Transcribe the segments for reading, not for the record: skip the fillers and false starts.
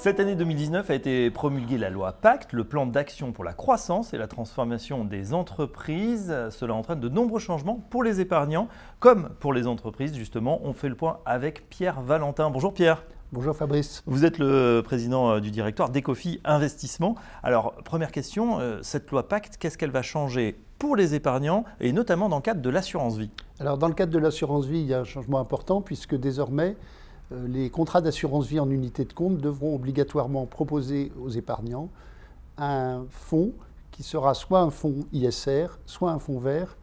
Cette année 2019 a été promulguée la loi Pacte, le plan d'action pour la croissance et la transformation des entreprises. Cela entraîne de nombreux changements pour les épargnants comme pour les entreprises. Justement, on fait le point avec Pierre Valentin. Bonjour Pierre. Bonjour Fabrice. Vous êtes le président du directoire d'Ecofi Investissement. Alors, première question, cette loi Pacte, qu'est-ce qu'elle va changer pour les épargnants et notamment dans le cadre de l'assurance vie? Alors, dans le cadre de l'assurance vie, il y a un changement important puisque désormais, les contrats d'assurance vie en unité de compte devront obligatoirement proposer aux épargnants un fonds qui sera soit un fonds ISR, soit un fonds vert,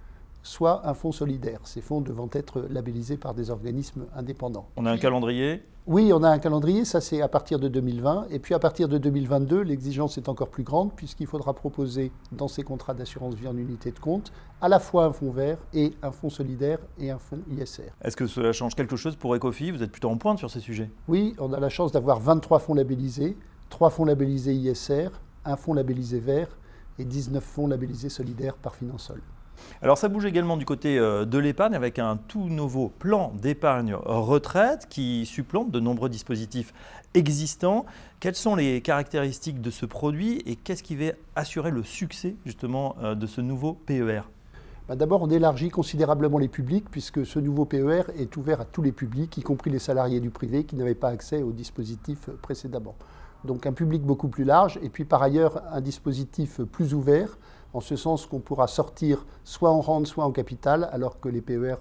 soit un fonds solidaire. Ces fonds devant être labellisés par des organismes indépendants. On a un calendrier? Oui, on a un calendrier, ça c'est à partir de 2020. Et puis à partir de 2022, l'exigence est encore plus grande puisqu'il faudra proposer dans ces contrats d'assurance vie en unité de compte à la fois un fonds vert et un fonds solidaire et un fonds ISR. Est-ce que cela change quelque chose pour Ecofi? Vous êtes plutôt en pointe sur ces sujets. Oui, on a la chance d'avoir 23 fonds labellisés, 3 fonds labellisés ISR, un fonds labellisé vert et 19 fonds labellisés solidaires par Finansol. Alors ça bouge également du côté de l'épargne avec un tout nouveau plan d'épargne retraite qui supplante de nombreux dispositifs existants. Quelles sont les caractéristiques de ce produit et qu'est-ce qui va assurer le succès justement de ce nouveau PER? D'abord, on élargit considérablement les publics puisque ce nouveau PER est ouvert à tous les publics, y compris les salariés du privé qui n'avaient pas accès au dispositif précédemment. Donc un public beaucoup plus large et puis par ailleurs un dispositif plus ouvert en ce sens qu'on pourra sortir soit en rente, soit en capital, alors que les PER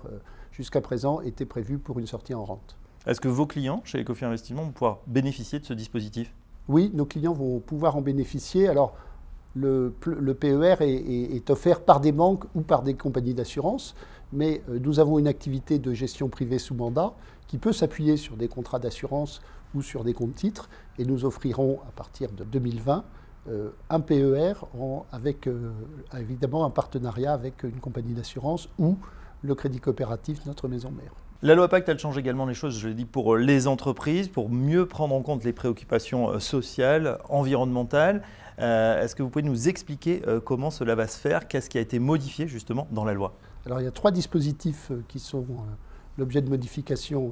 jusqu'à présent étaient prévus pour une sortie en rente. Est-ce que vos clients chez Ecofi Investissement vont pouvoir bénéficier de ce dispositif? Oui, nos clients vont pouvoir en bénéficier. Alors, le PER est offert par des banques ou par des compagnies d'assurance, mais nous avons une activité de gestion privée sous mandat qui peut s'appuyer sur des contrats d'assurance ou sur des comptes titres, et nous offrirons à partir de 2020 un PER avec évidemment un partenariat avec une compagnie d'assurance ou le crédit coopératif, notre maison mère. La loi Pacte, elle change également les choses, je l'ai dit, pour les entreprises, pour mieux prendre en compte les préoccupations sociales, environnementales. Est-ce que vous pouvez nous expliquer comment cela va se faire? Qu'est-ce qui a été modifié justement dans la loi? Alors il y a 3 dispositifs qui sont l'objet de modification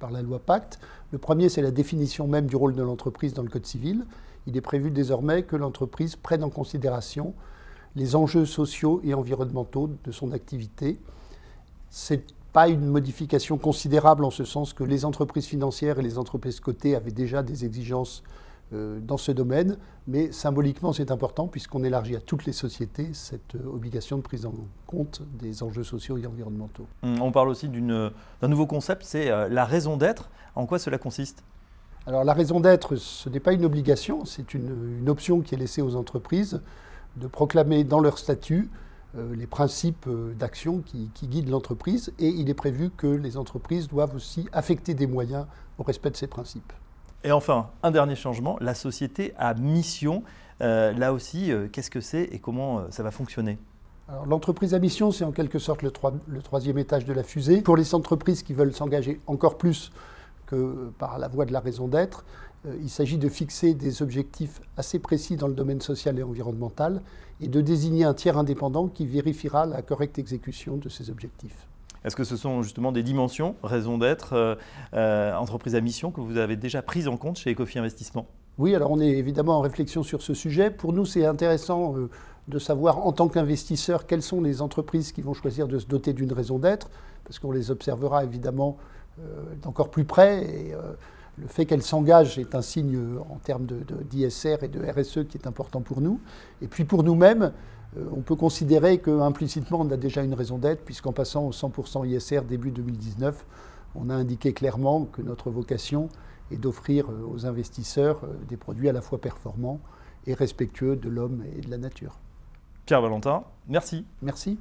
par la loi Pacte. Le premier, c'est la définition même du rôle de l'entreprise dans le Code civil. Il est prévu désormais que l'entreprise prenne en considération les enjeux sociaux et environnementaux de son activité. Ce n'est pas une modification considérable en ce sens que les entreprises financières et les entreprises cotées avaient déjà des exigences dans ce domaine, mais symboliquement c'est important puisqu'on élargit à toutes les sociétés cette obligation de prise en compte des enjeux sociaux et environnementaux. On parle aussi d'un nouveau concept, c'est la raison d'être. En quoi cela consiste? Alors la raison d'être, ce n'est pas une obligation, c'est une option qui est laissée aux entreprises de proclamer dans leur statut les principes d'action qui guident l'entreprise, et il est prévu que les entreprises doivent aussi affecter des moyens au respect de ces principes. Et enfin, un dernier changement, la société à mission. Là aussi, qu'est-ce que c'est et comment ça va fonctionner? L'entreprise à mission, c'est en quelque sorte le troisième étage de la fusée. Pour les entreprises qui veulent s'engager encore plus que par la voie de la raison d'être, il s'agit de fixer des objectifs assez précis dans le domaine social et environnemental et de désigner un tiers indépendant qui vérifiera la correcte exécution de ces objectifs. Est-ce que ce sont justement des dimensions, raison d'être, entreprise à mission que vous avez déjà prises en compte chez Ecofi Investissement? Oui, alors on est évidemment en réflexion sur ce sujet. Pour nous, c'est intéressant de savoir en tant qu'investisseur quelles sont les entreprises qui vont choisir de se doter d'une raison d'être, parce qu'on les observera évidemment d'encore plus près. Et, le fait qu'elles s'engagent est un signe en termes d'ISR et de RSE qui est important pour nous. Et puis pour nous-mêmes, on peut considérer qu'implicitement, on a déjà une raison d'être, puisqu'en passant au 100% ISR début 2019, on a indiqué clairement que notre vocation est d'offrir aux investisseurs des produits à la fois performants et respectueux de l'homme et de la nature. Pierre Valentin, merci. Merci.